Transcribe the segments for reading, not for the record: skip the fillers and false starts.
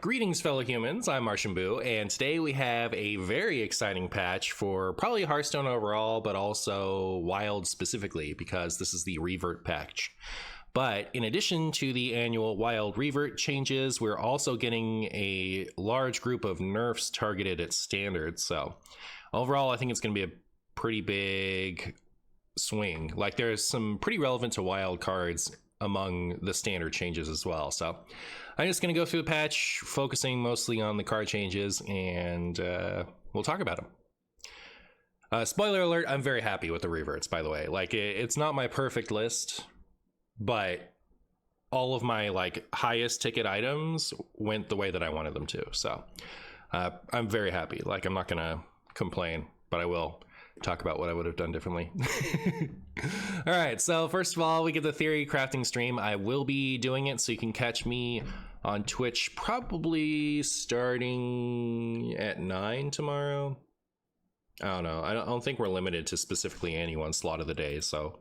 Greetings, fellow humans. I'm MartianBuu, and today we have a very exciting patch for probably Hearthstone overall, but also Wild specifically, because this is the Revert patch. But in addition to the annual Wild Revert changes, we're also getting a large group of nerfs targeted at Standard. So overall, I think it's going to be a pretty big swing. Like, there's some pretty relevant to Wild cards among the Standard changes as well. So I'm just going to go through the patch, focusing mostly on the card changes, and we'll talk about them. Spoiler alert, I'm very happy with the reverts, by the way. Like, it's not my perfect list, but all of my like highest ticket items went the way that I wanted them to. So I'm very happy. Like, I'm not going to complain, but I will talk about what I would have done differently. All right, so first of all, we get the theory crafting stream. I will be doing it, so you can catch me on Twitch probably starting at 9 tomorrow. I don't know. I don't think we're limited to specifically any one slot of the day, so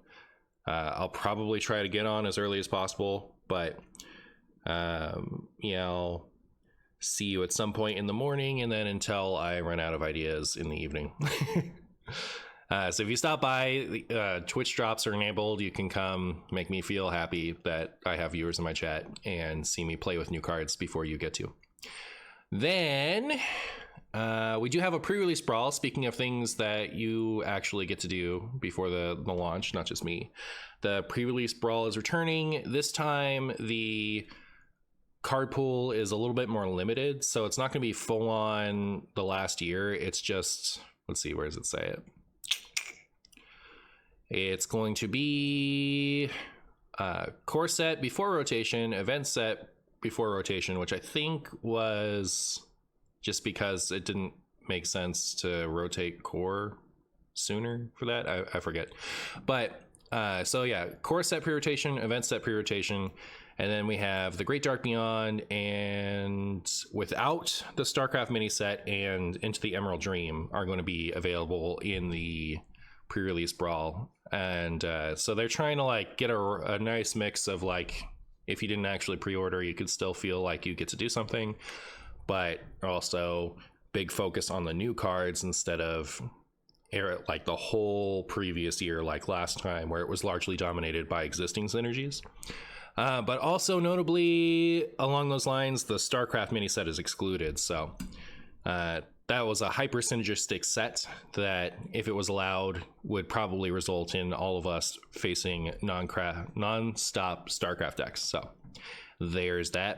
I'll probably try to get on as early as possible, but yeah, I'll see you at some point in the morning, and then until I run out of ideas in the evening. So if you stop by, Twitch drops are enabled. You can come, make me feel happy that I have viewers in my chat, and see me play with new cards before you get to. Then we do have a pre-release brawl. Speaking of things that you actually get to do before the launch, not just me. The pre-release brawl is returning. This time the card pool is a little bit more limited, so it's not going to be full on the last year. It's just, let's see, where does it say it? It's going to be core set before rotation, event set before rotation, which I think was just because it didn't make sense to rotate core sooner for that. I forget. But so yeah, core set pre-rotation, event set pre-rotation, and then we have the Great Dark Beyond, and without the StarCraft mini set and Into the Emerald Dream are going to be available in the pre-release brawl. And so they're trying to like get a nice mix of like, if you didn't actually pre-order, you could still feel like you get to do something, but also big focus on the new cards instead of like the whole previous year, like last time, where it was largely dominated by existing synergies. But also notably along those lines, the StarCraft mini set is excluded. So that was a hyper synergistic set that, if it was allowed, would probably result in all of us facing non-stop StarCraft decks. So there's that.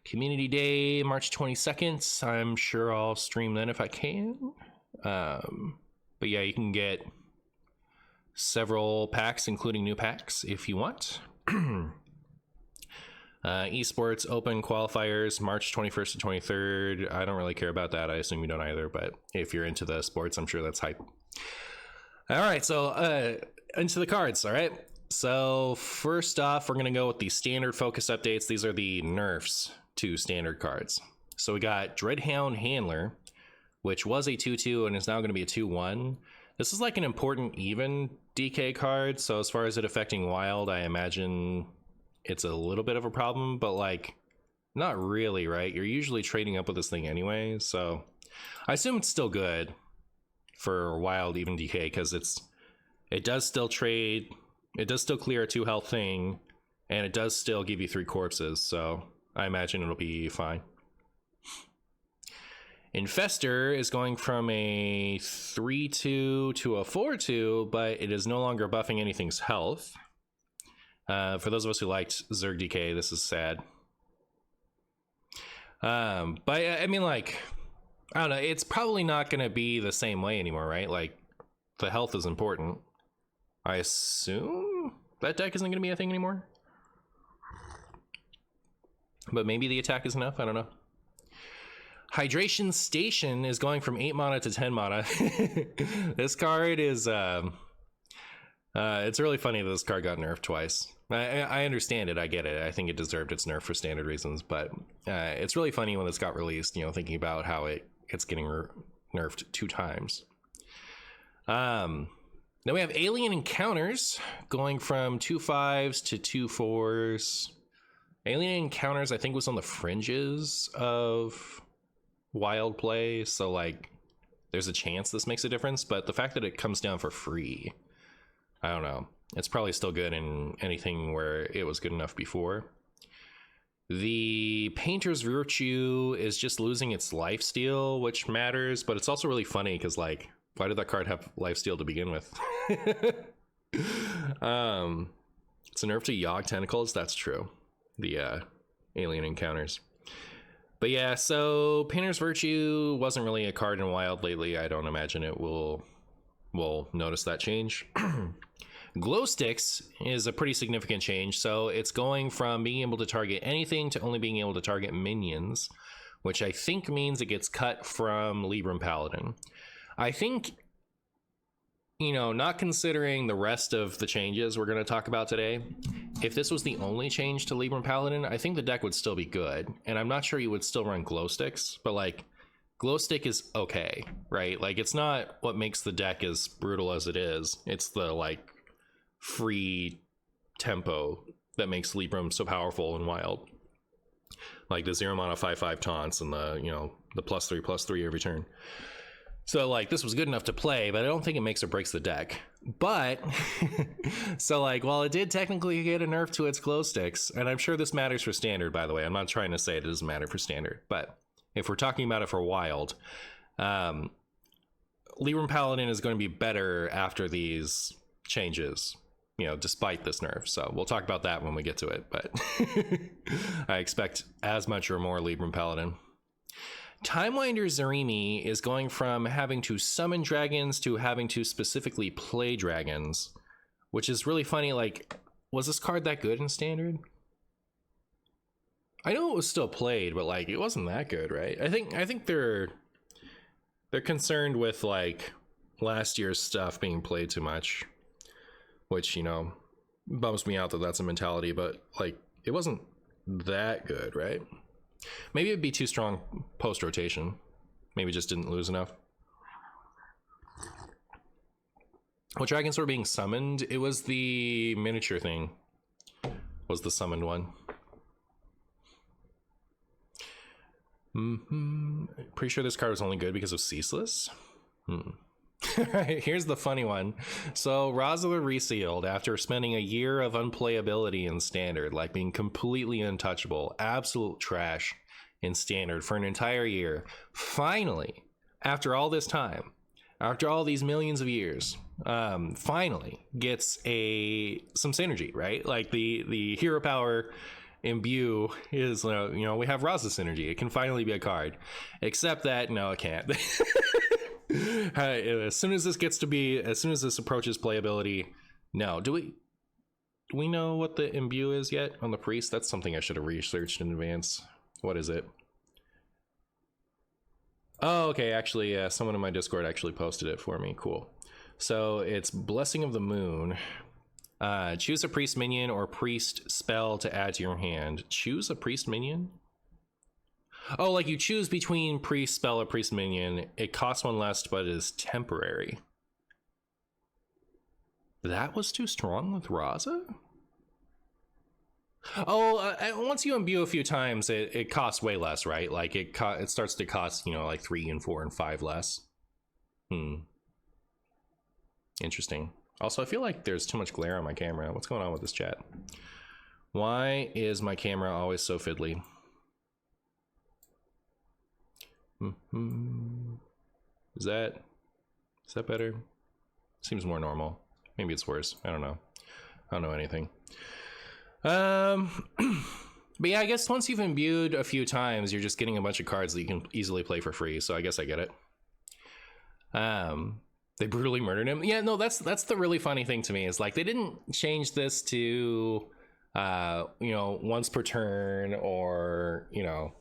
Community Day, March 22nd. I'm sure I'll stream then if I can. But yeah, you can get several packs, including new packs, if you want. Esports Open qualifiers, March 21st to 23rd. I don't really care about that. I assume you don't either, but if you're into the sports, I'm sure that's hype. All right, so into the cards. All right, so first off, we're gonna go with the standard focus updates. These are the nerfs to standard cards. So we got Dreadhound Handler, which was a 2/2 and is now going to be a 2/1. This is like an important even DK card, so as far as it affecting Wild, I imagine it's a little bit of a problem, but like not really, right? You're usually trading up with this thing anyway, so I assume it's still good for Wild even DK, because it does still trade, it does still clear a 2 health thing, and it does still give you 3 corpses, so I imagine it'll be fine. Infester is going from a 3/2 to a 4/2, but it is no longer buffing anything's health. For those of us who liked Zerg DK, this is sad. But I mean, like, I don't know, it's probably not going to be the same way anymore, right? Like, the health is important. I assume that deck isn't going to be a thing anymore. But maybe the attack is enough, I don't know. Hydration Station is going from 8 mana to 10 mana. This card is it's really funny that this card got nerfed twice. I understand it, I get it. I think it deserved its nerf for standard reasons, but it's really funny when this got released, you know, thinking about how it's getting nerfed 2 times. Then we have Alien Encounters going from 2/5s to 2/4s. Alien Encounters, I think, was on the fringes of wild play, so like there's a chance this makes a difference, but the fact that it comes down for free, I don't know. It's probably still good in anything where it was good enough before. The Painter's Virtue is just losing its lifesteal, which matters, but it's also really funny because, like, why did that card have lifesteal to begin with? It's a nerf to Yogg Tentacles, that's true. The Alien Encounters. But yeah, so Painter's Virtue wasn't really a card in Wild lately. I don't imagine it will notice that change. Glow Sticks is a pretty significant change. So it's going from being able to target anything to only being able to target minions, which I think means it gets cut from Libram Paladin. I think, you know, not considering the rest of the changes we're going to talk about today, if this was the only change to Libram Paladin, I think the deck would still be good. And I'm not sure you would still run Glow Sticks, but like Glow Stick is okay, right? Like it's not what makes the deck as brutal as it is. It's the like free tempo that makes Libram so powerful and wild. Like the 0 mana 5/5 taunts and the, you know, the +3/+3 every turn. So like this was good enough to play, but I don't think it makes or breaks the deck. But so like while it did technically get a nerf to its Glow Sticks, and I'm sure this matters for standard, by the way, I'm not trying to say it doesn't matter for standard, but if we're talking about it for wild, Libram Paladin is going to be better after these changes, you know, despite this nerf. So we'll talk about that when we get to it, but I expect as much or more Libram Paladin. Timewinder Zarimi is going from having to summon dragons to having to specifically play dragons, which is really funny. Like, was this card that good in standard? I know it was still played, but like it wasn't that good, right? I think they're concerned with like last year's stuff being played too much, which, you know, bums me out that that's a mentality, but like it wasn't that good, right? Maybe it'd be too strong post rotation. Maybe just didn't lose enough. What dragons were being summoned? It was the miniature thing, was the summoned one. Pretty sure this card was only good because of Ceaseless. Here's the funny one. So Raza resealed after spending a year of unplayability in standard, like being completely untouchable, absolute trash in standard for an entire year. Finally, after all this time, after all these millions of years, finally gets some synergy, right? Like the hero power imbue is, you know, we have Raza synergy. It can finally be a card, except that no, it can't. As soon as this approaches playability, no. Do we know what the imbue is yet on the priest? That's something I should have researched in advance. What is it? Oh, okay. Actually, someone in my Discord actually posted it for me. Cool. So it's Blessing of the Moon. Choose a priest minion or priest spell to add to your hand. Choose a priest minion? Oh, like you choose between priest spell or priest minion. It costs one less, but it is temporary. That was too strong with Raza? Oh, once you imbue a few times, it costs way less, right? Like it starts to cost, you know, like 3 and 4 and 5 less. Interesting. Also, I feel like there's too much glare on my camera. What's going on with this chat? Why is my camera always so fiddly? Is that better? Seems more normal. Maybe it's worse. I don't know. I don't know anything. But yeah, I guess once you've imbued a few times, you're just getting a bunch of cards that you can easily play for free. So I guess I get it. They brutally murdered him. Yeah, no, that's the really funny thing to me is like they didn't change this to you know, once per turn or, you know,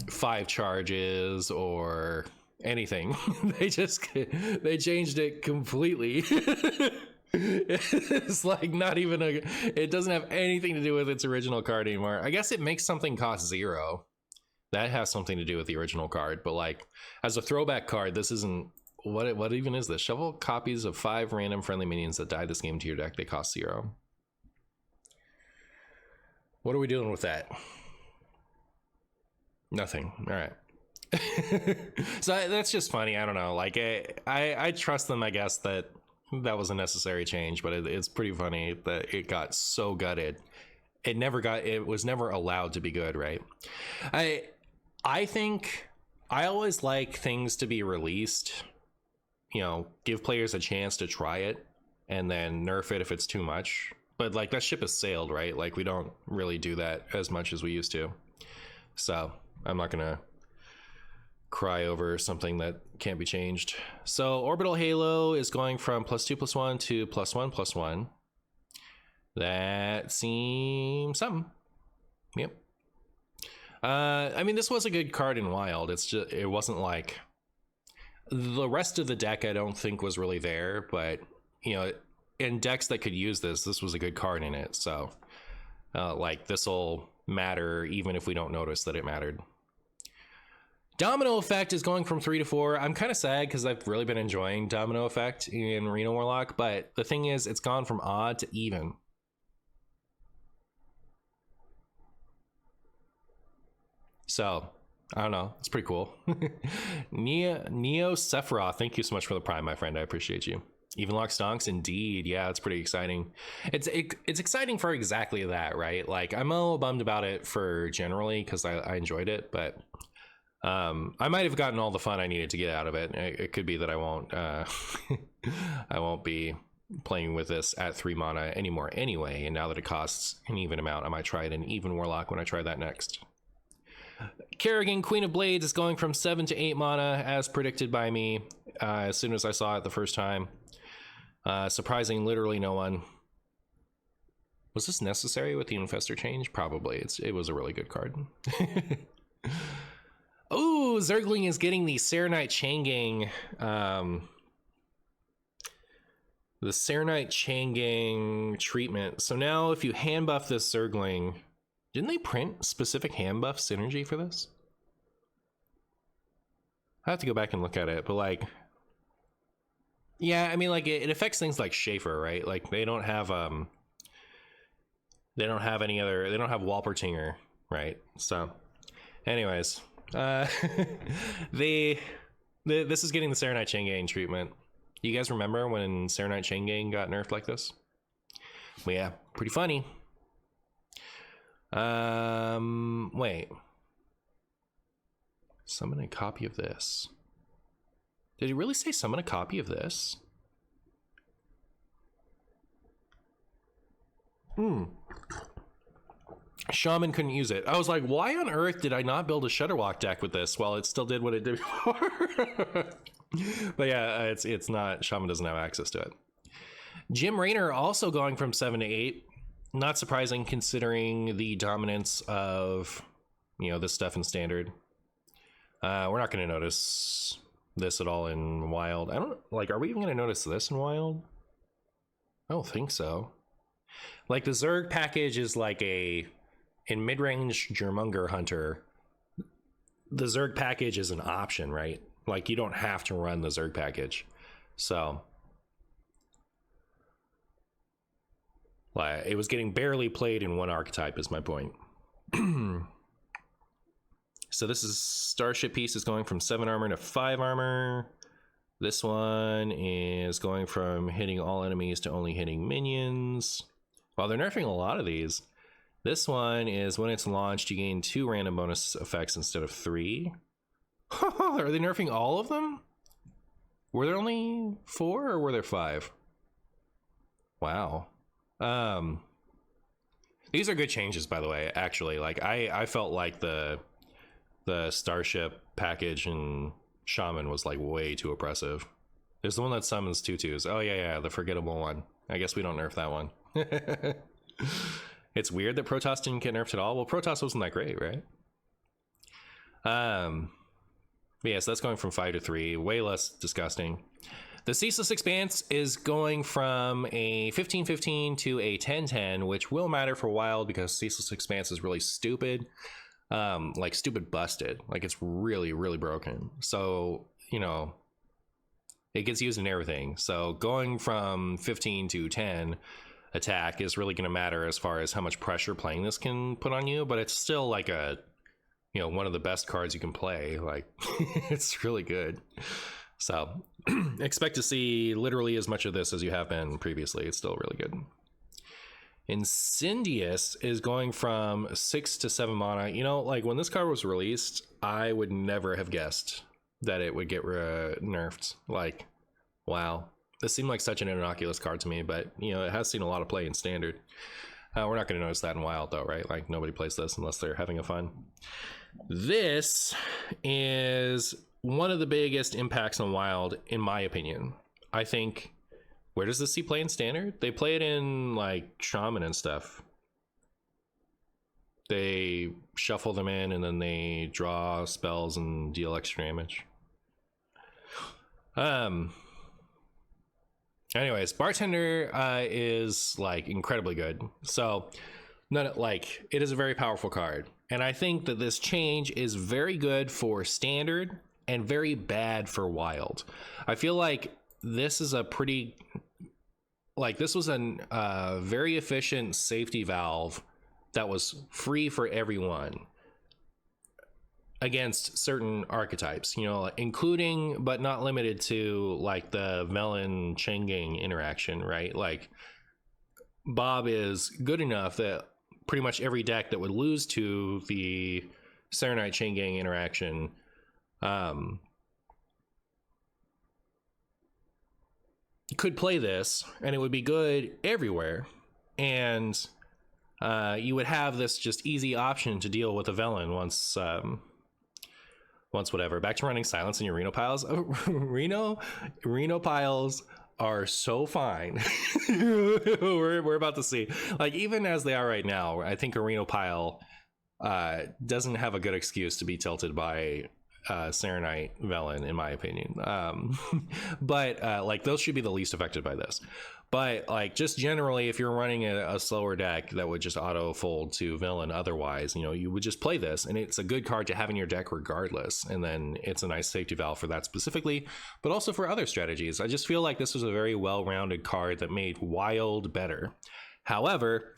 5 charges or anything. They changed it completely. It's like not even it doesn't have anything to do with its original card anymore. I guess it makes something cost 0. That has something to do with the original card, but like as a throwback card, this isn't what even is this? Shuffle copies of 5 random friendly minions that die this game to your deck. They cost 0. What are we doing with that? Nothing. All right. So that's just funny. I don't know. Like I trust them. I guess that was a necessary change, but it's pretty funny that it got so gutted. It was never allowed to be good, right? I think I always like things to be released, you know, give players a chance to try it and then nerf it if it's too much. But like that ship has sailed, right? Like we don't really do that as much as we used to. So I'm not gonna cry over something that can't be changed. So Orbital Halo is going from +2/+1 to +1/+1. That seems something. Yep. I mean, this was a good card in Wild. It's just, it wasn't like the rest of the deck. I don't think was really there, but you know, in decks that could use this was a good card in it. So, like this will matter even if we don't notice that it mattered. Domino Effect is going from 3 to 4. I'm kind of sad because I've really been enjoying Domino Effect in Reno Warlock, but the thing is, it's gone from odd to even. So, I don't know. It's pretty cool. Neo Sephiroth, thank you so much for the Prime, my friend. I appreciate you. Even Lock Stonks, indeed. Yeah, it's pretty exciting. It's exciting for exactly that, right? Like, I'm a little bummed about it for generally because I enjoyed it, but I might have gotten all the fun I needed to get out of it. It could be that I won't I won't be playing with this at 3 mana anymore anyway, and now that it costs an even amount, I might try it in even Warlock when I try that next. Kerrigan, Queen of Blades, is going from 7 to 8 mana as predicted by me as soon as I saw it the first time. Surprising literally no one. Was this necessary with the Infestor change? Probably. It was a really good card. Oh, Zergling is getting the Serenite Chaingang. The Serenite Chaingang treatment. So now if you hand buff this Zergling, didn't they print specific hand buff synergy for this? I have to go back and look at it, but like, yeah, I mean, like it affects things like Schaefer, right? Like they don't have any other, they don't have Walpertinger, right? So anyways, this is getting the Serenite Chaingang treatment. You guys remember when Serenite Chaingang got nerfed like this? Well, yeah, pretty funny. Wait. Summon a copy of this. Did he really say summon a copy of this? Shaman couldn't use it. I was like, why on earth did I not build a Shudderwalk deck with this while it still did what it did before? But yeah, it's not, Shaman doesn't have access to it. Jim Raynor also going from 7 to 8. Not surprising considering the dominance of, you know, this stuff in Standard. We're not going to notice this at all in Wild. I don't, like, are we even going to notice this in Wild? I don't think so. Like, the Zerg package is like in mid-range Jermunger Hunter, the Zerg package is an option, right? Like, you don't have to run the Zerg package. So it was getting barely played in one archetype is my point. So this is Starship Piece is going from 7 armor to 5 armor. This one is going from hitting all enemies to only hitting minions. While they're nerfing a lot of these, this one is when it's launched, you gain 2 random bonus effects instead of 3. Are they nerfing all of them? Were there only 4 or were there 5? Wow. These are good changes, by the way, actually. Like I felt like the Starship package in Shaman was like way too oppressive. There's the one that summons 2/2s. Oh yeah, the forgettable one. I guess we don't nerf that one. It's weird that Protoss didn't get nerfed at all. Well, Protoss wasn't that great, right? But yeah, so that's going from 5 to 3, way less disgusting. The Ceaseless Expanse is going from a 15/15 to a 10/10, which will matter for Wild because Ceaseless Expanse is really stupid. Like stupid busted. Like it's really, really broken. So, you know, it gets used in everything. So going from 15 to 10, attack is really going to matter as far as how much pressure playing this can put on you, but it's still like a, you know, one of the best cards you can play. Like, it's really good. So expect to see literally as much of this as you have been previously. It's still really good. Incendious is going from 6 to 7 mana. You know, like when this card was released, I would never have guessed that it would get nerfed. Like, wow. This seemed like such an innocuous card to me, but, you know, it has seen a lot of play in Standard. We're not going to notice that in Wild, though, right? Like, nobody plays this unless they're having a fun. This is one of the biggest impacts on Wild, in my opinion. I think... Where does this see play in Standard? They play it in, like, Shaman and stuff. They shuffle them in, and then they draw spells and deal extra damage. Anyways, Bartender is, like, incredibly good. So, it is a very powerful card. And I think that this change is very good for Standard and very bad for Wild. I feel like this is a pretty... Like, this was a very efficient safety valve that was free for everyone against certain archetypes, you know, including but not limited to, like, the Velen Changing interaction, right? Like, Bob is good enough that pretty much every deck that would lose to the Serenite Changing interaction could play this, and it would be good everywhere, and you would have this just easy option to deal with a Velen once whatever. Back to running Silence in your Reno piles. Reno piles are so fine. we're about to see, like, even as they are right now, I think a Reno pile doesn't have a good excuse to be tilted by Serenite Velen, in my opinion. But like, those should be the least affected by this. But, like, just generally, if you're running a slower deck that would just auto fold to Villain otherwise, you know, you would just play this, and it's a good card to have in your deck regardless. And then it's a nice safety valve for that specifically, but also for other strategies. I just feel like this was a very well-rounded card that made Wild better. However,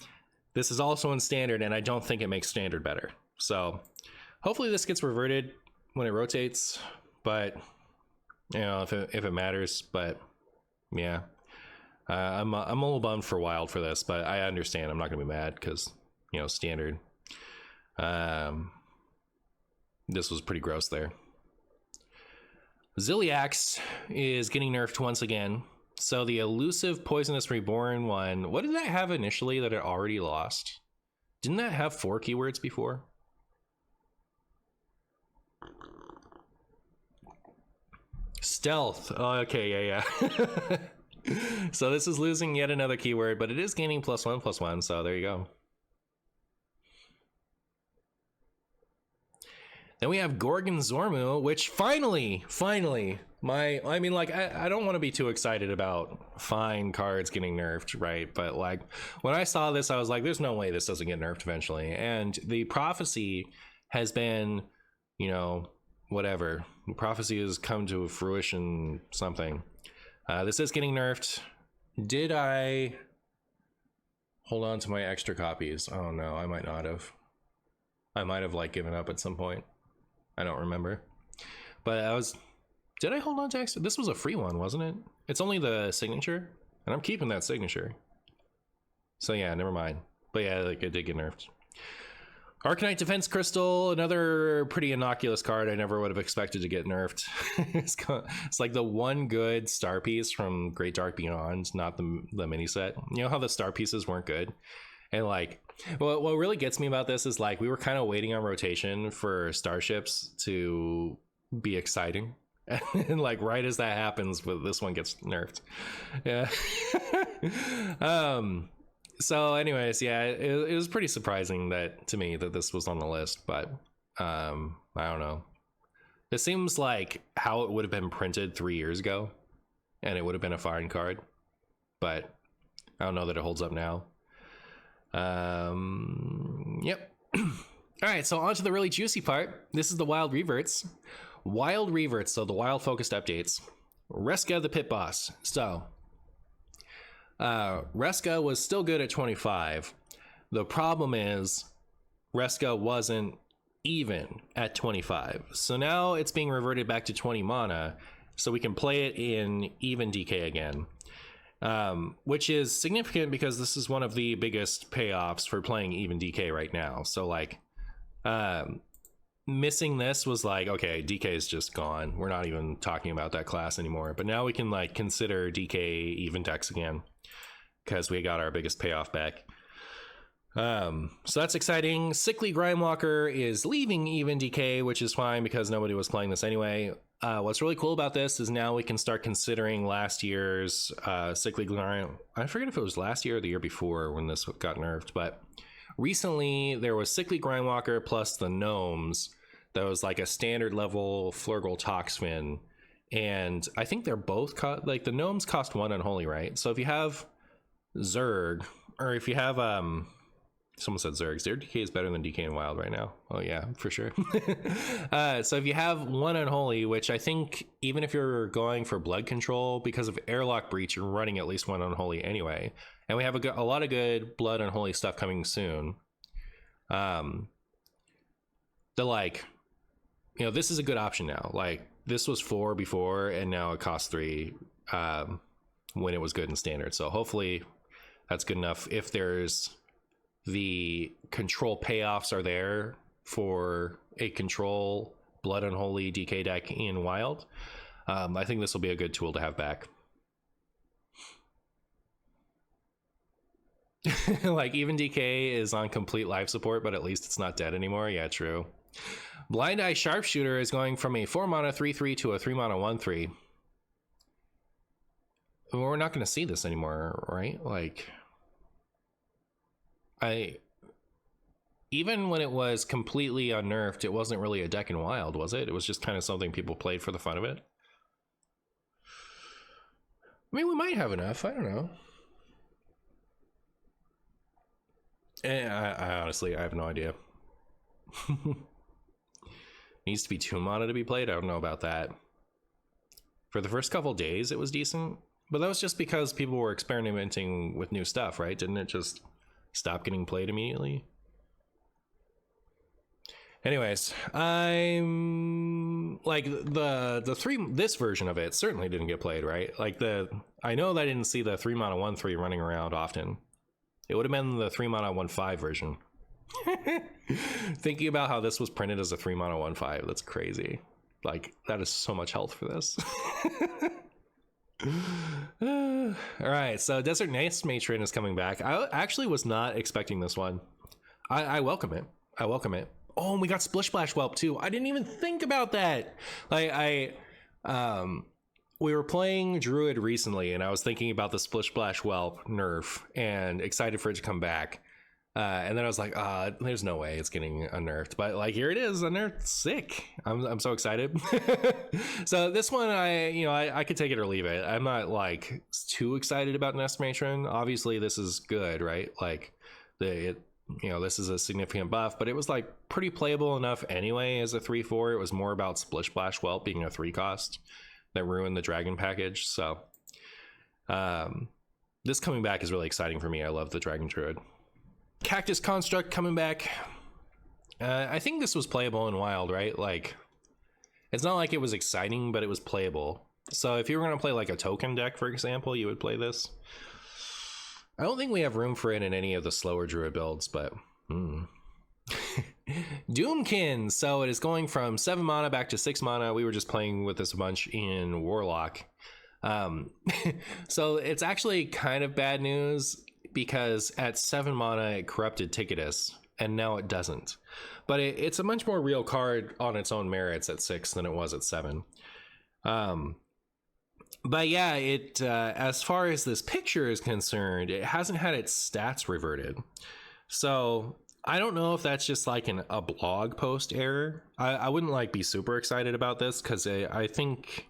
this is also in Standard, and I don't think it makes Standard better. So hopefully this gets reverted when it rotates, but, you know, if it matters. But yeah, I'm a little bummed for Wild for this, but I understand. I'm not gonna be mad because, you know, Standard, this was pretty gross there. Ziliax is getting nerfed once again. So the elusive Poisonous Reborn one, what did that have initially that it already lost? Didn't that have 4 keywords before? Stealth. Oh, okay, yeah. So this is losing yet another keyword, but it is gaining +1/+1, so there you go. Then we have Gorgon Zormu, which finally, I mean, like, I don't want to be too excited about fine cards getting nerfed, right? But, like, when I saw this, I was like, there's no way this doesn't get nerfed eventually. And the prophecy has been, you know, whatever. The prophecy has come to fruition something. This is getting nerfed. Did I hold on to my extra copies? Oh no, I might not have. I might have, like, given up at some point. I don't remember. But did I hold on to extra? This was a free one, wasn't it? It's only the signature, and I'm keeping that signature. So yeah, never mind. But yeah, like, it did get nerfed. Arcanite Defense Crystal, another pretty innocuous card I never would have expected to get nerfed. It's like the one good star piece from Great Dark Beyond, not the mini set. You know how the star pieces weren't good? And, like, what really gets me about this is, like, we were kind of waiting on rotation for starships to be exciting. And, like, right as that happens, this one gets nerfed. Yeah. So anyways, yeah, it was pretty surprising to me that this was on the list, but I don't know. It seems like how it would have been printed 3 years ago, and it would have been a fine card, but I don't know that it holds up now. Yep. All right, so on to the really juicy part. This is the Wild Reverts. Wild Reverts, so the Wild focused updates. Reska the Pit Boss. So Reska was still good at 25. The problem is Reska wasn't even at 25. So now it's being reverted back to 20 mana so we can play it in even DK again. Which is significant because this is one of the biggest payoffs for playing even DK right now. So like missing this was like, okay, DK is just gone. We're not even talking about that class anymore. But now we can like consider DK even decks again because we got our biggest payoff back. So that's exciting. Sickly Grimewalker is leaving even DK, which is fine because nobody was playing this anyway. What's really cool about this is now we can start considering last year's Sickly Grime. I forget if it was last year or the year before when this got nerfed, but recently there was Sickly Grimewalker plus the Gnomes. That was like a standard level Flurgle Toxfin, and I think they're both like the Gnomes cost 1 Unholy, right? So if you have Zerg, or if you have someone said Zerg. Zerg DK is better than DK in Wild right now. Oh yeah, for sure. So if you have 1 Unholy, which I think even if you're going for blood control, because of Airlock Breach, you're running at least 1 Unholy anyway. And we have a lot of good blood Unholy stuff coming soon. Like, you know, this is a good option now. Like, this was 4 before, and now it costs 3 when it was good in standard. So hopefully that's good enough. If there's the control payoffs are there for a control blood unholy DK deck in Wild, I think this will be a good tool to have back. Like, even DK is on complete life support, but at least it's not dead anymore. Yeah, true. Blind Eye Sharpshooter is going from a 4 mana 3/3 to a 3 mana 1/3. We're not going to see this anymore, right? Like, even when it was completely unnerfed, it wasn't really a deck in Wild, was it? It was just kind of something people played for the fun of it. I mean, we might have enough. I don't know. I honestly, I have no idea. Needs to be 2 mana to be played. I don't know about that. For the first couple days, it was decent, but that was just because people were experimenting with new stuff, right? Didn't it just stop getting played immediately? Anyways, I'm like this version of it certainly didn't get played, right? Like I know that I didn't see the 3 mana 1/3 running around often. It would have been the 3 mana 1/5 version. Thinking about how this was printed as a 3 mana 1/5, that's crazy. Like, that is so much health for this. All right, so Desert Nest Matron is coming back. I actually was not expecting this one. I welcome it. I welcome it. Oh, and we got Splish Splash Whelp too. I didn't even think about that. Like, we were playing Druid recently, and I was thinking about the Splish Splash Whelp nerf and excited for it to come back. And then I was like, there's no way it's getting unnerfed. But like, here it is, unnerfed. Sick. I'm so excited. So this one, I could take it or leave it. I'm not like too excited about Nest Matron. Obviously, this is good, right? Like, this is a significant buff, but it was like pretty playable enough anyway as a 3/4. It was more about Splish Splash Whelp being a 3 cost that ruined the Dragon package. So this coming back is really exciting for me. I love the Dragon Druid. Cactus Construct coming back. I think this was playable in Wild, right? Like, it's not like it was exciting, but it was playable. So if you were going to play like a token deck, for example, you would play this. I don't think we have room for it in any of the slower Druid builds, but Doomkin. So it is going from 7 mana back to 6 mana. We were just playing with this a bunch in Warlock. So it's actually kind of bad news, because at 7 mana it corrupted Ticketus, and now it doesn't. But it's a much more real card on its own merits at 6 than it was at 7. But yeah, it as far as this picture is concerned, it hasn't had its stats reverted. So I don't know if that's just like a blog post error. I wouldn't like be super excited about this, because I think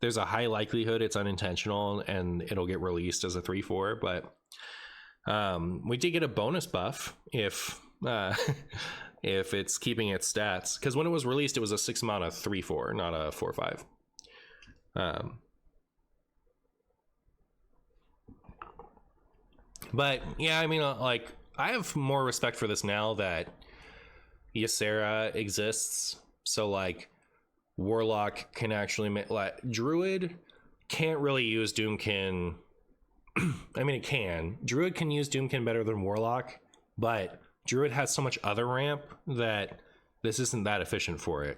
there's a high likelihood it's unintentional and it'll get released as a 3/4. But we did get a bonus buff if it's keeping its stats, because when it was released it was a 6 mana 3/4, not a 4/5. But yeah, I mean, like, I have more respect for this now that Ysera exists. So like, Warlock can actually make, like, Druid can't really use Doomkin. I mean, it can. Druid can use Doomkin better than Warlock, but Druid has so much other ramp that this isn't that efficient for it.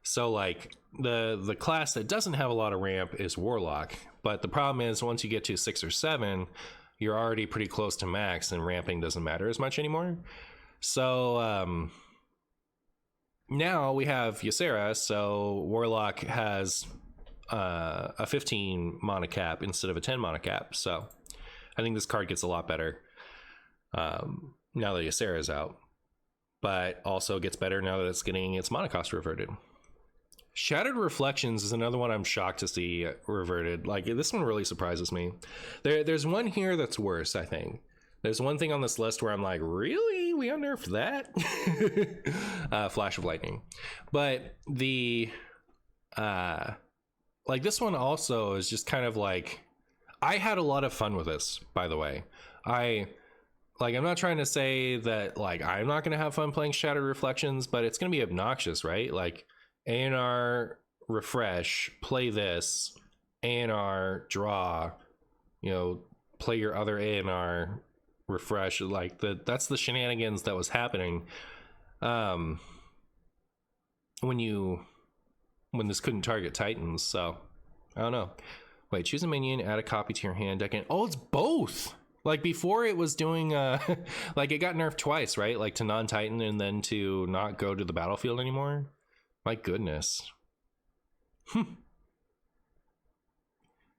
So like, the class that doesn't have a lot of ramp is Warlock, but the problem is once you get to 6 or 7, you're already pretty close to max, and ramping doesn't matter as much anymore. So now we have Ysera, so Warlock has a 15 mana cap instead of a 10 mana cap. So I think this card gets a lot better now that Ysera is out, but also gets better now that it's getting its mana cost reverted. Shattered Reflections is another one I'm shocked to see reverted. Like, this one really surprises me. There's one here that's worse, I think. There's one thing on this list where I'm like, really? We unnerfed that? Flash of Lightning. But the like, this one also is just kind of like, I had a lot of fun with this, by the way. I'm not trying to say that, like, I'm not going to have fun playing Shattered Reflections, but it's going to be obnoxious, right? Like, ANR refresh, play this, ANR draw, you know, play your other ANR refresh. Like, that's the shenanigans that was happening when this couldn't target Titans. So I don't know. Wait, choose a minion, add a copy to your hand, deck in. Oh, it's both. Like, before it was doing like, it got nerfed twice, right? Like, to non-Titan and then to not go to the battlefield anymore. My goodness.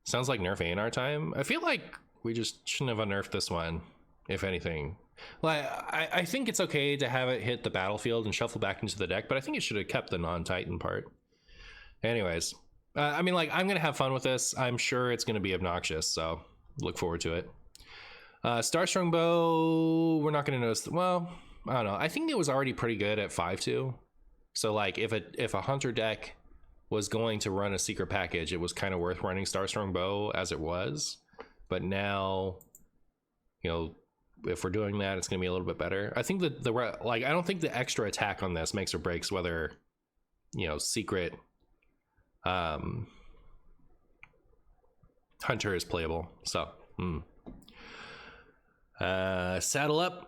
Sounds like nerf ANR time. I feel like we just shouldn't have unnerfed this one, if anything. Like, I think it's okay to have it hit the battlefield and shuffle back into the deck, but I think it should have kept the non-Titan part. Anyways, I mean, like, I'm gonna have fun with this. I'm sure it's gonna be obnoxious, so look forward to it. Starstrung Bow, we're not gonna notice. Well, I don't know. I think it was already pretty good at 5/2. So like, if a hunter deck was going to run a secret package, it was kind of worth running Starstrung Bow as it was. But now, you know, if we're doing that, it's gonna be a little bit better. I think that I don't think the extra attack on this makes or breaks whether, you know, secret hunter is playable. So saddle up.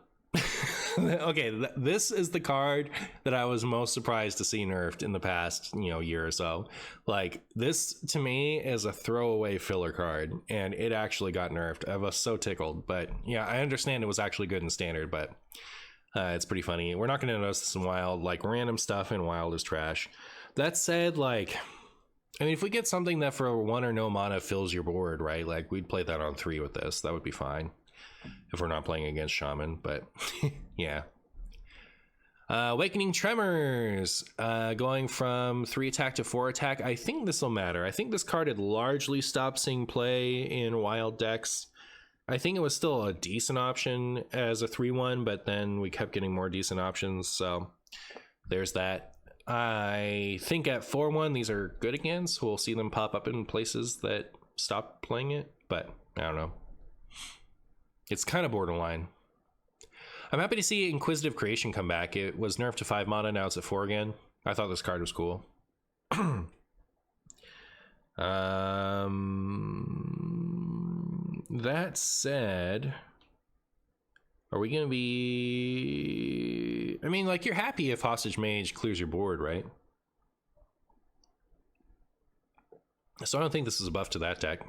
Okay, this is the card that I was most surprised to see nerfed in the past, you know, year or so. Like, this to me is a throwaway filler card, and it actually got nerfed. I was so tickled. But yeah, I understand it was actually good in standard, but it's pretty funny. We're not going to notice this in wild. Like, random stuff in wild is trash. That said, like, I mean, if we get something that for 1 or no mana fills your board, right? Like, we'd play that on 3 with this. That would be fine if we're not playing against Shaman, but yeah. Awakening Tremors, going from 3 attack to 4 attack. I think this will matter. I think this card had largely stopped seeing play in wild decks. I think it was still a decent option as a 3/1, but then we kept getting more decent options, so there's that. I think at 4/1 these are good again, so we'll see them pop up in places that stop playing it, but I don't know. It's kind of borderline. I'm happy to see Inquisitive Creation come back. It was nerfed to 5 mana, now it's at 4 again. I thought this card was cool. That said, are we gonna be... I mean, like, you're happy if Hostage Mage clears your board, right? So I don't think this is a buff to that deck.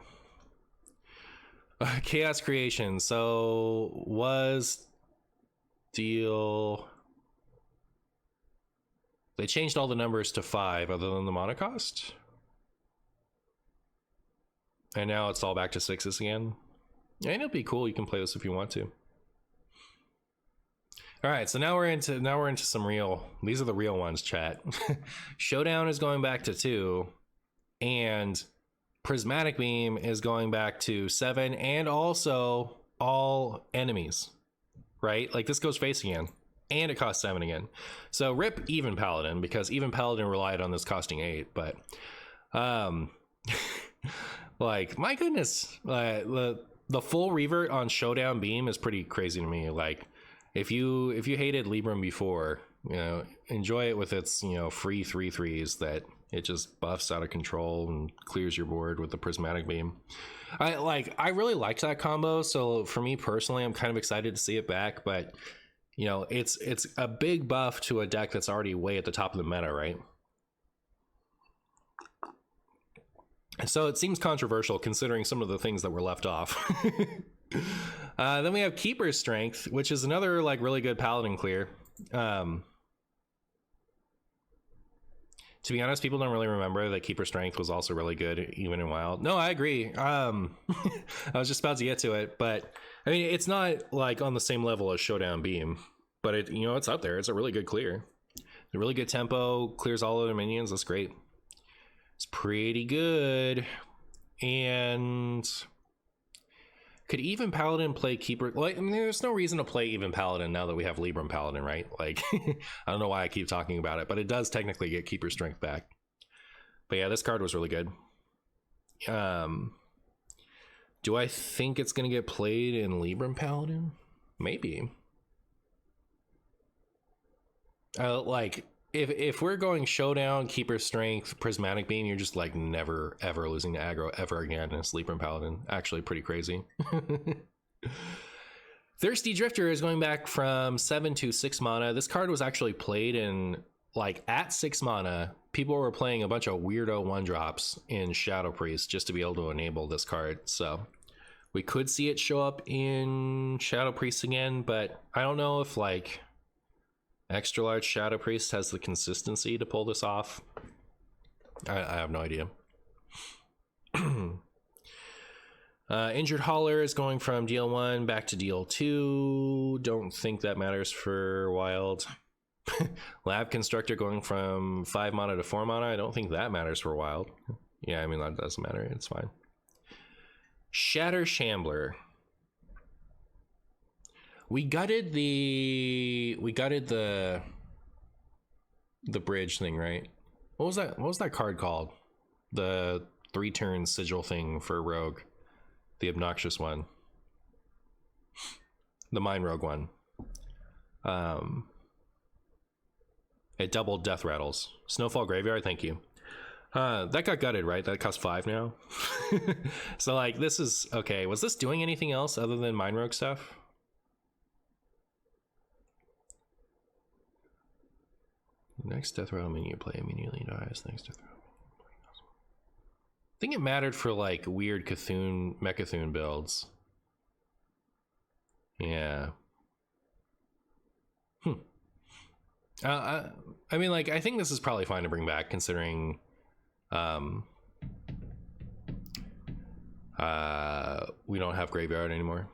Chaos Creation. So was deal... They changed all the numbers to 5 other than the mana cost. And now it's all back to 6s again. And it'll be cool. You can play this if you want to. All right, so now we're into some real... These are the real ones, chat. Showdown is going back to 2, and Prismatic Beam is going back to 7, and also all enemies, right? Like, this goes face again, and it costs 7 again. So rip Even Paladin, because Even Paladin relied on this costing 8, but like, my goodness, the the full revert on Showdown Beam is pretty crazy to me. Like, if you hated Libram before, you know, enjoy it with its, you know, free 3/3s that it just buffs out of control and clears your board with the Prismatic Beam. I really liked that combo, so for me personally, I'm kind of excited to see it back. But you know, it's a big buff to a deck that's already way at the top of the meta, right? So it seems controversial considering some of the things that were left off. Then we have Keeper's Strength, which is another like really good Paladin clear. To be honest, people don't really remember that Keeper Strength was also really good even in Wild. No, I agree. I was just about to get to it, but I mean, it's not like on the same level as Showdown Beam, but it, you know, it's up there. It's a really good clear. A really good tempo, clears all of the minions. That's great. It's pretty good. And could even Paladin play Keeper? Like, I mean, there's no reason to play even Paladin now that we have Libram Paladin, right? Like, I don't know why I keep talking about it, but it does technically get Keeper Strength back. But yeah, this card was really good. Do I think it's going to get played in Libram Paladin? Maybe. Like, if we're going Showdown, Keeper Strength, Prismatic Beam, you're just like never ever losing to aggro ever again in a Libram Paladin. Actually pretty crazy. Thirsty Drifter is going back from 7 to 6 mana. This card was actually played in, like, at 6 mana, people were playing a bunch of weirdo 1-drops in Shadow Priest just to be able to enable this card. So we could see it show up in Shadow Priest again, but I don't know if like extra large Shadow Priest has the consistency to pull this off. I have no idea. Injured Hauler is going from DL1 back to DL2. Don't think that matters for Wild. Lab Constructor going from 5 mana to 4 mana. I don't think that matters for Wild. Yeah, I mean, that doesn't matter. It's fine. Shatter Shambler. We gutted the bridge thing, right? What was that card called? The 3-turn sigil thing for Rogue. The obnoxious one. The Mind Rogue one. It doubled Death Rattles. Snowfall Graveyard, thank you. That got gutted, right? That costs 5 now. So like, this is okay. Was this doing anything else other than Mind Rogue stuff? Next Death Rattle minion you play immediately dies. Next Death Rattle. I think it mattered for like weird Cthulhu, Mechathune builds. Yeah. I mean, like, I think this is probably fine to bring back considering we don't have Graveyard anymore.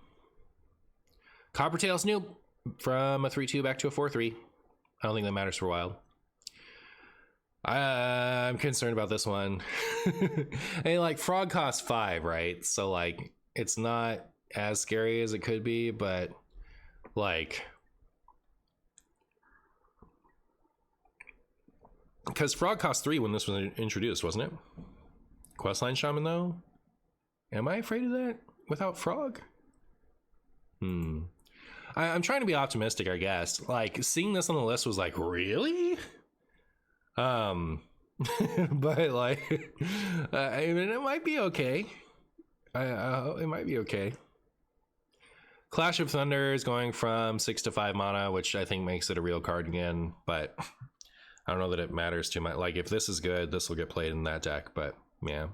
Coppertail Snoop from a 3/2 back to a 4/3. I don't think that matters for Wild. I'm concerned about this one. I mean, like, Frog costs 5, right? So like, it's not as scary as it could be, but like, because Frog cost 3 when this was introduced, wasn't it? Questline Shaman though? Am I afraid of that without Frog? I'm trying to be optimistic, I guess. Like, seeing this on the list was like, really? But like, I mean, it might be okay. It might be okay. Clash of Thunder is going from 6 to 5 mana, which I think makes it a real card again, but I don't know that it matters too much. Like, if this is good, this will get played in that deck, but yeah.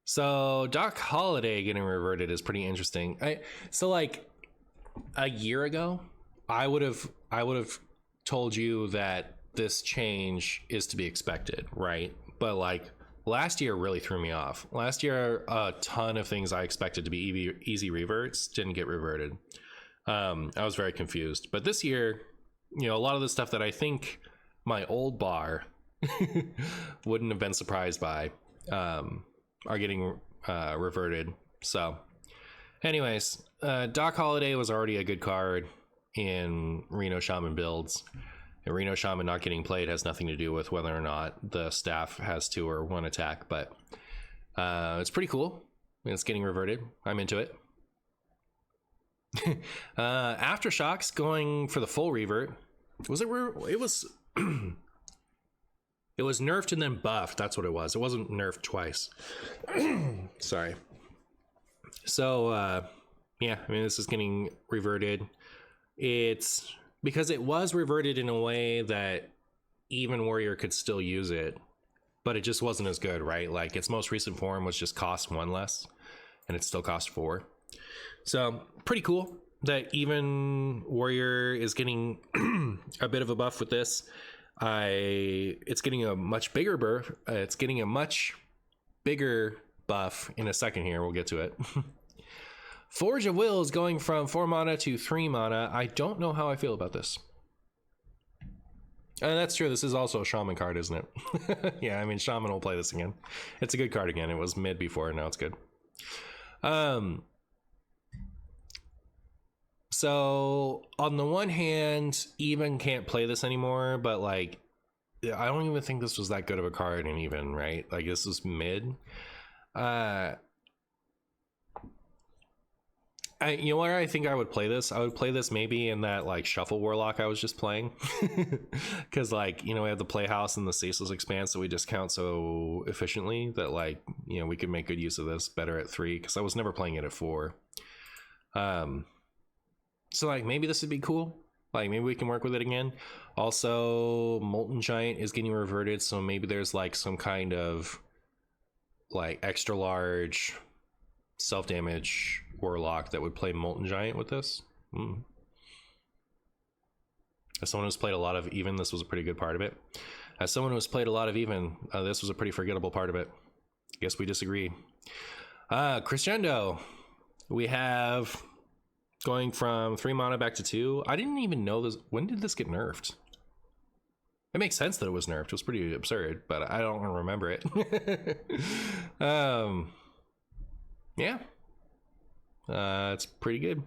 So Doc Holiday getting reverted is pretty interesting. So like a year ago, I would have told you that this change is to be expected, right? But like, last year really threw me off. Last year, a ton of things I expected to be easy reverts didn't get reverted. I was very confused. But this year, you know, a lot of the stuff that I think my old bar wouldn't have been surprised by are getting reverted. So anyways, Doc Holiday was already a good card in Reno Shaman builds. And Reno Shaman not getting played has nothing to do with whether or not the staff has 2 or 1 attack, but it's pretty cool. It's getting reverted. I'm into it. Aftershocks going for the full revert. Was it? It was. It was nerfed and then buffed. That's what it was. It wasn't nerfed twice. Sorry. So yeah, I mean, this is getting reverted. It's because it was reverted in a way that even warrior could still use it, but it just wasn't as good, right? Like its most recent form was just cost 1 less, and it still cost 4. So pretty cool that even warrior is getting a bit of a buff with this. It's getting a much bigger buff. It's getting a much bigger buff in a second here. We'll get to it. Forge of Will is going from 4 mana to 3 mana. I don't know how I feel about this. That's true. This is also a Shaman card, isn't it? Yeah, I mean, Shaman will play this again. It's a good card again. It was mid before, and now it's good. So on the one hand, even can't play this anymore, but like, I don't even think this was that good of a card in even, right? Like this was mid. You know where I think I would play this? I would play this maybe in that like Shuffle Warlock I was just playing. Because like, you know, we have the Playhouse and the Ceaseless Expanse that we discount so efficiently that like, you know, we could make good use of this better at 3, because I was never playing it at 4. So like maybe this would be cool. Like maybe we can work with it again. Also, Molten Giant is getting reverted, so maybe there's like some kind of like extra large self-damage warlock that would play Molten Giant with this. As someone who's played a lot of even, this was a pretty good part of it. As someone who's played a lot of even, this was a pretty forgettable part of it. Guess we disagree. Crescendo. We have going from 3 mana back to 2. I didn't even know this. When did this get nerfed? It makes sense that it was nerfed. It was pretty absurd, but I don't remember it. Yeah. It's pretty good.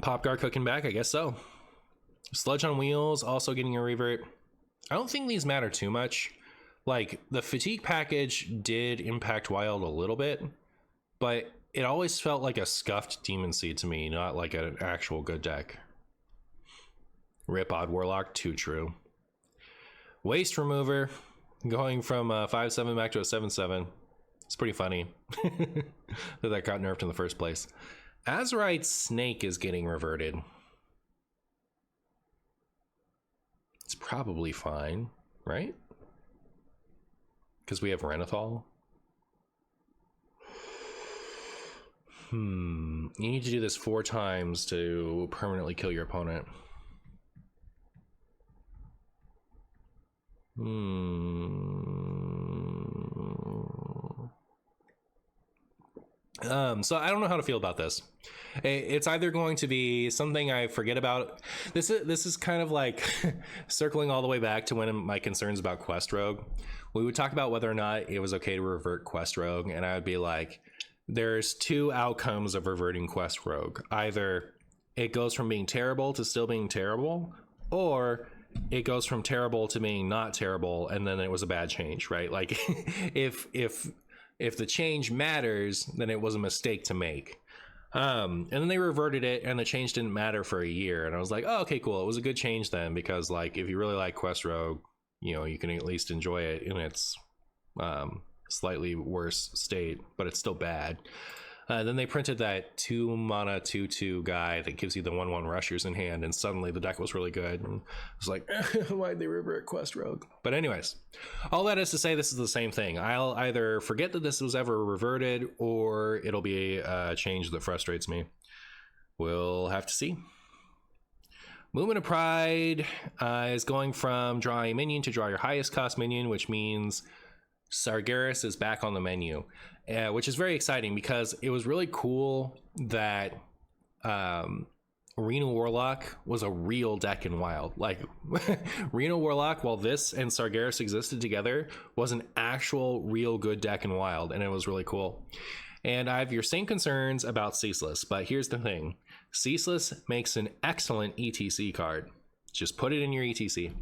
Popgar cooking back, I guess so. Sludge on Wheels also getting a revert. I don't think these matter too much. Like the fatigue package did impact Wild a little bit, but it always felt like a scuffed Demon Seed to me, not like an actual good deck. Rip Odd Warlock, too true. Waste Remover going from a 5/7 back to a 7/7. It's pretty funny that got nerfed in the first place. Azurite Snake is getting reverted. It's probably fine, right? Because we have Renathal. You need to do this 4 times to permanently kill your opponent. So I don't know how to feel about this. It's either going to be something I forget about. This is kind of like circling all the way back to when my concerns about Quest Rogue. We would talk about whether or not it was okay to revert Quest Rogue, and I would be like, there's 2 outcomes of reverting Quest Rogue. Either it goes from being terrible to still being terrible, or it goes from terrible to being not terrible, and then it was a bad change, right? Like if the change matters, then it was a mistake to make. And then they reverted it, and the change didn't matter for a year. And I was like, oh, okay, cool. It was a good change then, because like if you really like Quest Rogue, you know, you can at least enjoy it in its slightly worse state, but it's still bad. Then they printed that 2 mana 2/2 guy that gives you the 1/1 rushers in hand, and suddenly the deck was really good. And I was like, why'd they revert Quest Rogue? But anyways, all that is to say, this is the same thing. I'll either forget that this was ever reverted, or it'll be a change that frustrates me. We'll have to see. Movement of Pride is going from draw a minion to draw your highest cost minion, which means Sargeras is back on the menu, which is very exciting because it was really cool that Reno Warlock was a real deck in Wild. Like Reno Warlock, while this and Sargeras existed together, was an actual real good deck in Wild, and it was really cool. And I have your same concerns about Ceaseless, but here's the thing. Ceaseless makes an excellent ETC card. Just put it in your ETC.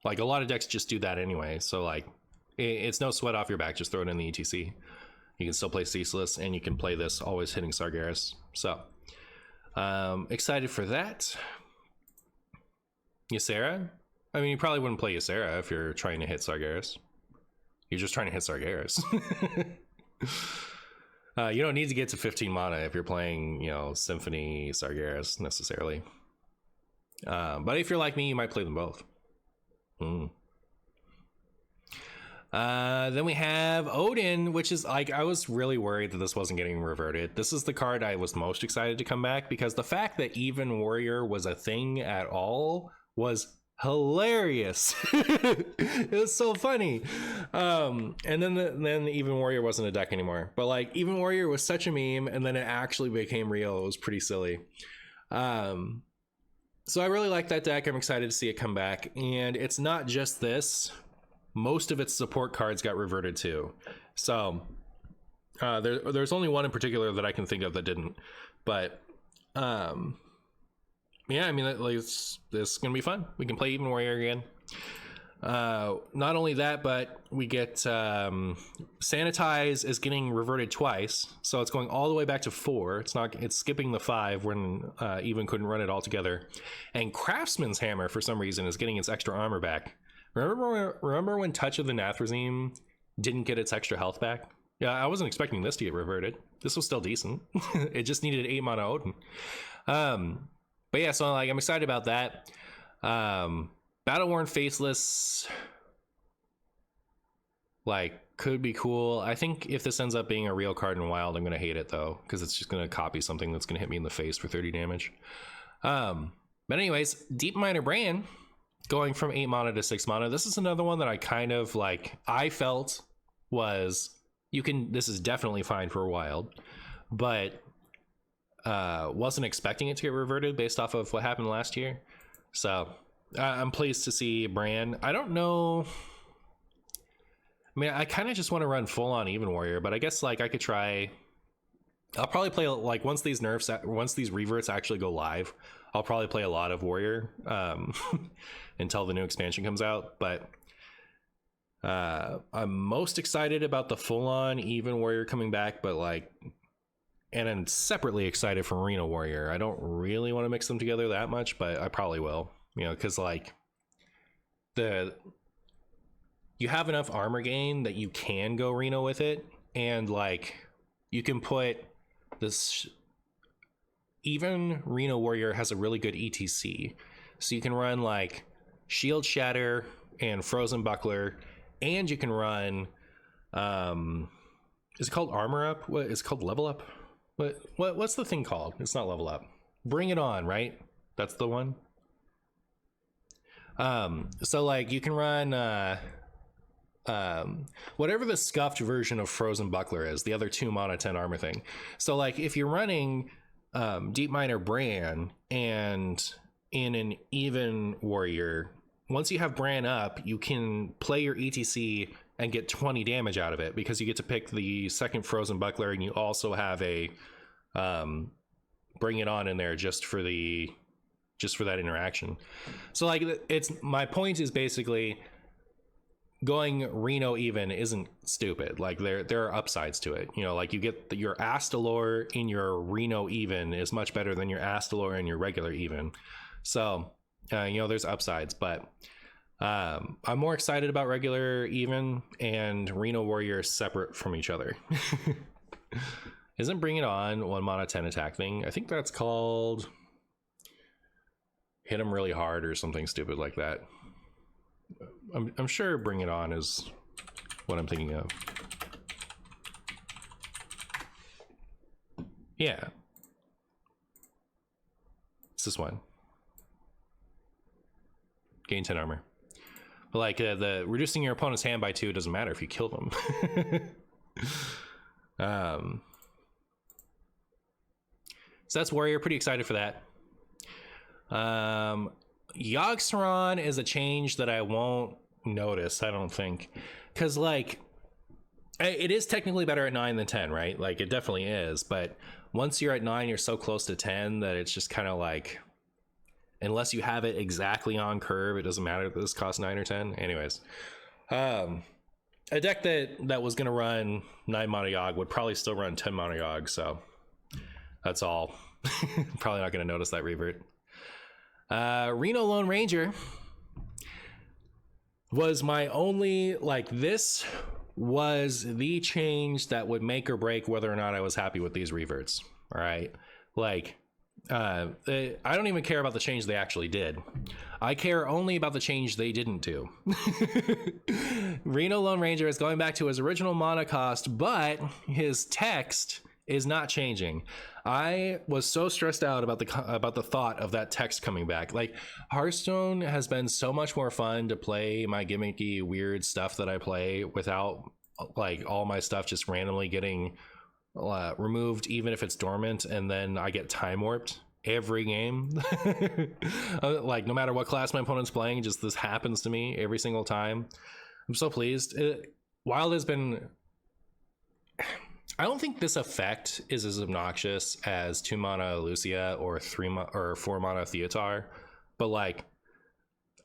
Like a lot of decks just do that anyway, so like it's no sweat off your back. Just throw it in the ETC. You can still play Ceaseless, and you can play this always hitting Sargeras. So excited for that. Ysera? I mean, you probably wouldn't play Ysera if you're trying to hit Sargeras. You're just trying to hit Sargeras. You don't need to get to 15 mana if you're playing, you know, Symphony Sargeras necessarily. But if you're like me, you might play them both. Then we have Odin, which is like, I was really worried that this wasn't getting reverted. This is the card I was most excited to come back, because the fact that Even Warrior was a thing at all was hilarious. It was so funny. And then the Even Warrior wasn't a deck anymore, but like Even Warrior was such a meme, and then it actually became real. It was pretty silly. So I really like that deck. I'm excited to see it come back. And it's not just this. Most of its support cards got reverted too. So there's only one in particular that I can think of that didn't. But yeah, I mean, this is gonna be fun. We can play Even Warrior again. Not only that, but we get Sanitize is getting reverted twice, so it's going all the way back to 4. It's skipping the 5 when Even couldn't run it all together. And Craftsman's Hammer for some reason is getting its extra armor back. Remember when Touch of the Nathrezim didn't get its extra health back? Yeah, I wasn't expecting this to get reverted. This was still decent. It just needed 8 mana Odin. But yeah, so like I'm excited about that. Battle-Worn Faceless, like, could be cool. I think if this ends up being a real card in Wild, I'm gonna hate it though, because it's just gonna copy something that's gonna hit me in the face for 30 damage. But anyways, Deep Miner Brand going from 8 mana to 6 mana. This is another one that I kind of like, I felt was, this is definitely fine for Wild, but wasn't expecting it to get reverted based off of what happened last year. So I'm pleased to see Bran. I don't know, I mean, I kind of just want to run full on Even Warrior, but I guess like I could try, I'll probably play like once these reverts actually go live, I'll probably play a lot of Warrior until the new expansion comes out. But I'm most excited about the full on Even Warrior coming back, but like, and I'm separately excited for Reno Warrior. I don't really want to mix them together that much, but I probably will, you know, because like you have enough armor gain that you can go Reno with it, and like you can put this, even Reno Warrior has a really good ETC, so you can run like Shield Shatter and Frozen Buckler, and you can run is it called Armor Up? What is it called? Level Up? What's the thing called? It's not Level Up. Bring It On, right? That's the one. So like you can run whatever the scuffed version of Frozen Buckler is, the other 2 mana 10 armor thing. So like if you're running Deep Miner Bran and in an Even Warrior, once you have Bran up, you can play your ETC and get 20 damage out of it, because you get to pick the second Frozen Buckler, and you also have a Bring It On in there just for that interaction. So like my point is basically going Reno Even isn't stupid. Like there are upsides to it, you know, like you get your Astalor in your Reno Even is much better than your Astalor in your regular Even. So you know, there's upsides, but I'm more excited about regular Even and Reno Warrior separate from each other. Isn't Bring It On 1 mana 10 attack thing? I think that's called Hit 'em Really Hard or something stupid like that. I'm sure Bring It On is what I'm thinking of. Yeah, it's this one. Gain 10 armor. But like the reducing your opponent's hand by 2 doesn't matter if you kill them. So that's Warrior. Pretty excited for that. Yogg-Saron is a change that I won't notice, I don't think, because like it is technically better at 9 than 10, right? Like it definitely is, but once you're at 9, you're so close to 10 that it's just kind of like, unless you have it exactly on curve. It doesn't matter that this costs 9 or 10. Anyways, a deck that was gonna run 9 mana Yogg would probably still run 10 mana Yogg, so that's all. Probably not gonna notice that revert. Reno Lone Ranger was my only, like, this was the change that would make or break whether or not I was happy with these reverts. All right, like, I don't even care about the change they actually did. I care only about the change they didn't do. Reno Lone Ranger is going back to his original mana cost, but his text is not changing. I was so stressed out about the thought of that text coming back. Like, Hearthstone has been so much more fun to play my gimmicky weird stuff that I play without, like, all my stuff just randomly getting removed, even if it's dormant, and then I get time warped every game. Like, no matter what class my opponent's playing, just this happens to me every single time. I'm so pleased. Wild has been, I don't think this effect is as obnoxious as 2 mana Lucia or 4 mana Theotar, but, like,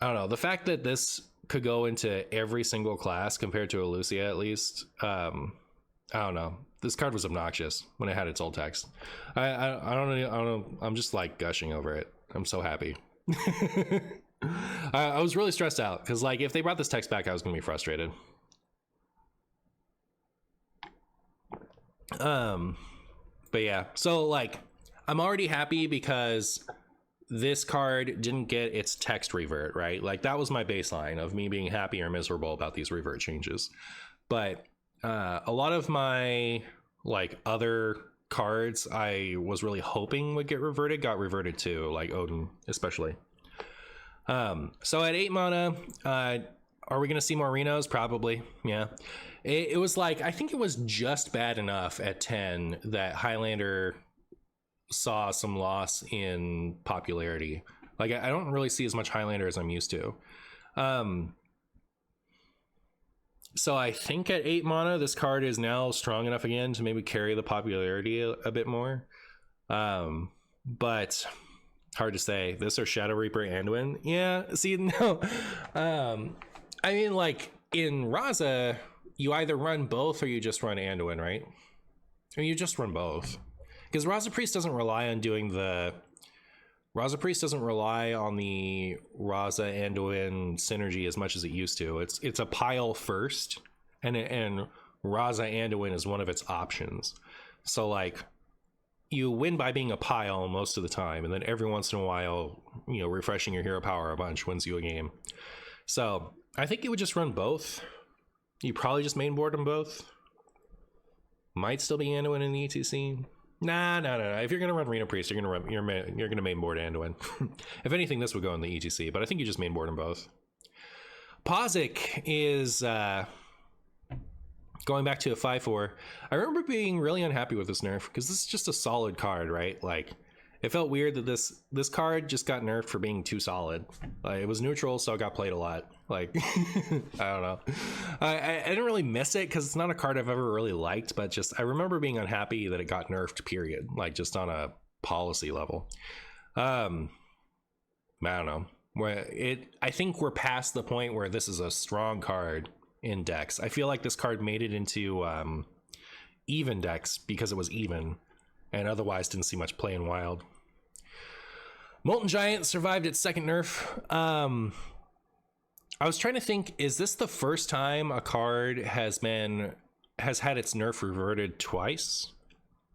I don't know, the fact that this could go into every single class compared to a Lucia, at least, I don't know. This card was obnoxious when it had its old text. I don't know. I'm just, like, gushing over it. I'm so happy. I was really stressed out because, like, if they brought this text back, I was gonna be frustrated. But yeah, so, like, I'm already happy because this card didn't get its text revert, right? Like, that was my baseline of me being happy or miserable about these revert changes. But a lot of my, like, other cards I was really hoping would get reverted got reverted too, like Odin especially. So at 8 mana, are we gonna see more Renos? Probably, yeah. It was like, I think it was just bad enough at 10 that Highlander saw some loss in popularity. Like, I don't really see as much Highlander as I'm used to. So I think at 8 mana, this card is now strong enough again to maybe carry the popularity a bit more. But hard to say. This or Shadow Reaper Anduin? Yeah, see, no. I mean, like, in Raza, you either run both or you just run Anduin, right? Or you just run both. Because Raza Priest doesn't rely on doing the... Raza Priest doesn't rely on the Raza Anduin synergy as much as it used to. It's a pile first, and Raza Anduin is one of its options. So, like, you win by being a pile most of the time, and then every once in a while, you know, refreshing your hero power a bunch wins you a game. So I think you would just run both. You probably just mainboard them both. Might still be Anduin in the ETC. Nah. If you're gonna run Reno Priest, you're gonna mainboard Anduin. If anything, this would go in the ETC, but I think you just mainboard them both. Pozic is going back to a 5/4. I remember being really unhappy with this nerf because this is just a solid card, right? Like, it felt weird that this card just got nerfed for being too solid. Like, it was neutral, so it got played a lot. Like, I don't know. I didn't really miss it because it's not a card I've ever really liked, but just I remember being unhappy that it got nerfed, period. Like, just on a policy level. I don't know. I think we're past the point where this is a strong card in decks. I feel like this card made it into even decks because it was even, and otherwise didn't see much play in Wild. Molten Giant survived its second nerf. I was trying to think, is this the first time a card has had its nerf reverted twice?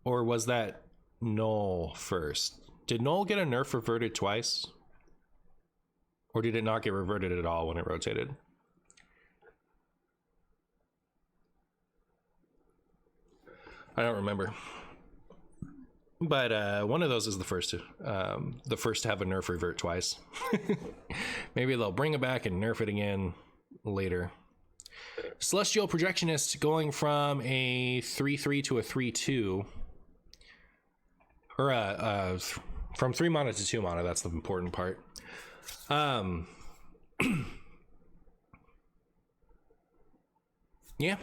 Or was that Null first? Did Null get a nerf reverted twice? Or did it not get reverted at all when it rotated? I don't remember. But one of those is the first to have a nerf revert twice. Maybe they'll bring it back and nerf it again later. Celestial Projectionist going from a 3/3 to a 3/2. Or from 3 mana to 2 mana, that's the important part. Yeah.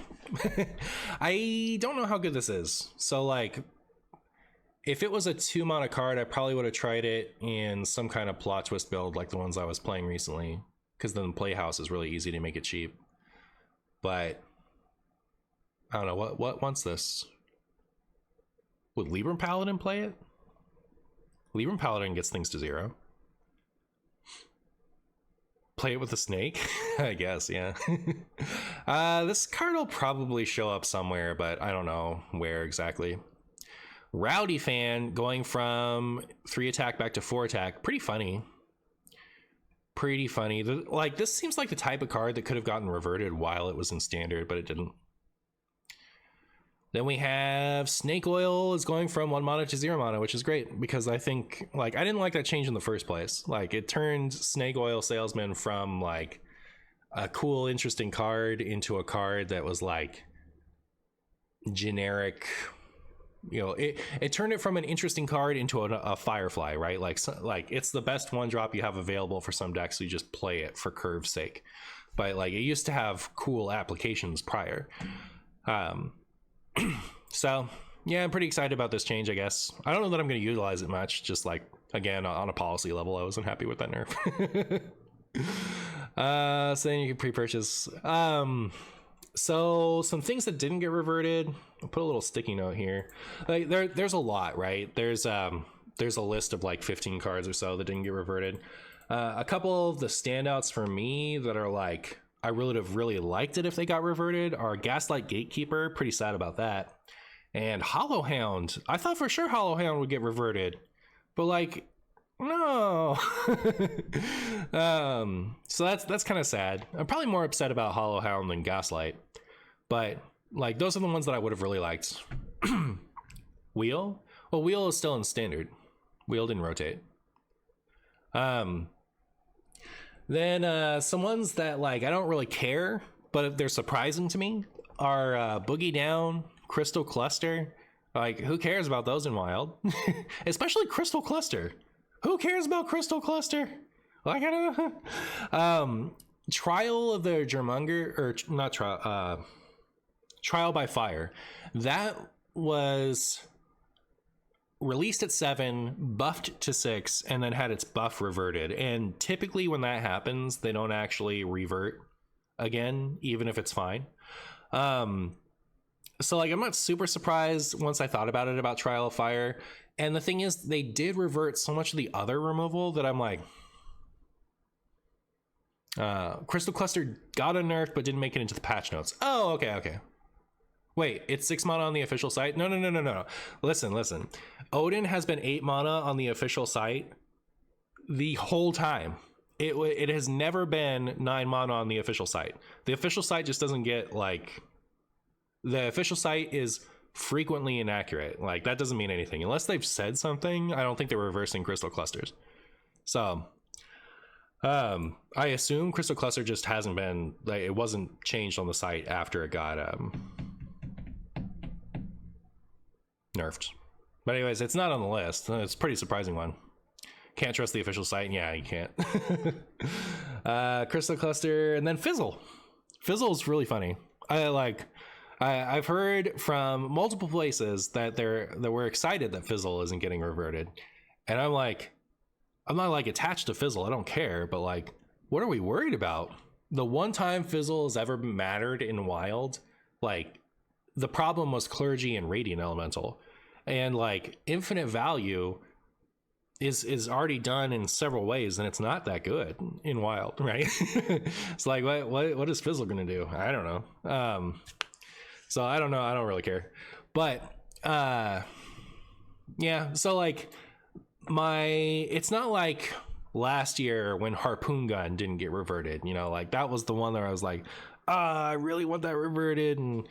I don't know how good this is. So, like, if it was a 2 mana card, I probably would have tried it in some kind of plot twist build like the ones I was playing recently, because then Playhouse is really easy to make it cheap. But I don't know what wants this. Would Libram Paladin play it? Libram Paladin gets things to 0. Play it with a snake? I guess, yeah. This card will probably show up somewhere, but I don't know where exactly. Rowdy Fan going from 3 attack back to 4 attack. Pretty funny. Pretty funny. Like, this seems like the type of card that could have gotten reverted while it was in standard, but it didn't. Then we have Snake Oil is going from 1 mana to 0 mana, which is great because I think, like, I didn't like that change in the first place. Like, it turned Snake Oil Salesman from, like, a cool, interesting card into a card that was, like, generic. You know, it turned it from an interesting card into a Firefly, right? Like it's the best 1-drop you have available for some decks, so you just play it for curve's sake. But, like, it used to have cool applications prior. So yeah, I'm pretty excited about this change, I guess. I don't know that I'm going to utilize it much, just like, again, on a policy level, I wasn't happy with that nerf. So then you can pre-purchase. So some things that didn't get reverted, I'll put a little sticky note here. Like, there's a lot, right? There's a list of like 15 cards or so that didn't get reverted. A couple of the standouts for me that are like, I would have really liked it if they got reverted are Gaslight Gatekeeper, pretty sad about that, and Hollow Hound. I thought for sure Hollow Hound would get reverted, but, like, no. So that's kind of sad. I'm probably more upset about Hollow Hound than Gaslight, but, like, those are the ones that I would have really liked. Wheel? Well, Wheel is still in standard. Wheel didn't rotate. Then some ones that, like, I don't really care, but they're surprising to me are Boogie Down, Crystal Cluster. Like, who cares about those in Wild? Especially Crystal Cluster. Who cares about Crystal Cluster? Like, I don't know. Trial of the Germonger, or not Trial, Trial by Fire. That was released at 7, buffed to 6, and then had its buff reverted. And typically when that happens, they don't actually revert again, even if it's fine. So, like, I'm not super surprised once I thought about it about Trial of Fire. And the thing is, they did revert so much of the other removal that I'm like, Crystal Cluster got a nerf but didn't make it into the patch notes. Oh, okay. Wait, it's 6 mana on the official site? No. Listen. Odin has been 8 mana on the official site the whole time. It has never been 9 mana on the official site. The official site just doesn't get, like... The official site is frequently inaccurate. Like, that doesn't mean anything. Unless they've said something, I don't think they're reversing Crystal Clusters. So... I assume Crystal Cluster just hasn't been... Like, it wasn't changed on the site after it got... nerfed. But anyways, it's not on the list. It's a pretty surprising one. Can't trust the official site. Yeah, you can't. Crystal Cluster, and then Fizzle. Fizzle is really funny. I've heard from multiple places that we're excited that Fizzle isn't getting reverted, and I'm not like attached to Fizzle. I don't care, but, like, what are we worried about? The one time Fizzle has ever mattered in Wild, like, the problem was Clergy and Radiant Elemental. And, like, infinite value is already done in several ways, and it's not that good in Wild, right? It's like, what is Fizzle gonna do? I don't know. So I don't know. I don't really care. But yeah. So, like, it's not like last year when Harpoon Gun didn't get reverted. You know, like, that was the one that I was like, I really want that reverted, and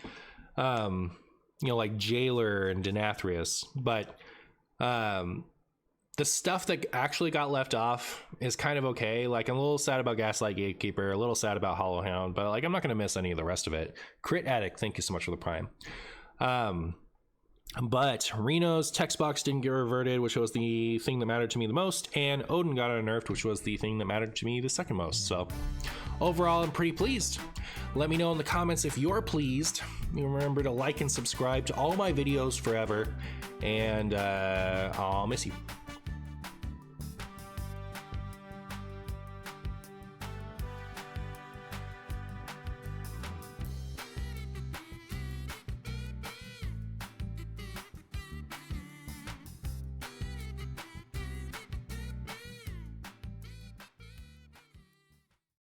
you know, like Jailer and Denathrius. But the stuff that actually got left off is kind of okay. Like, I'm a little sad about Gaslight Gatekeeper, a little sad about Hollow Hound, but, like, I'm not going to miss any of the rest of it. Crit Addict, thank you so much for the Prime. But Reno's text box didn't get reverted, which was the thing that mattered to me the most, and Odin got nerfed, which was the thing that mattered to me the second most. So overall, I'm pretty pleased. Let me know in the comments if you're pleased. Remember to like and subscribe to all my videos forever, and I'll miss you.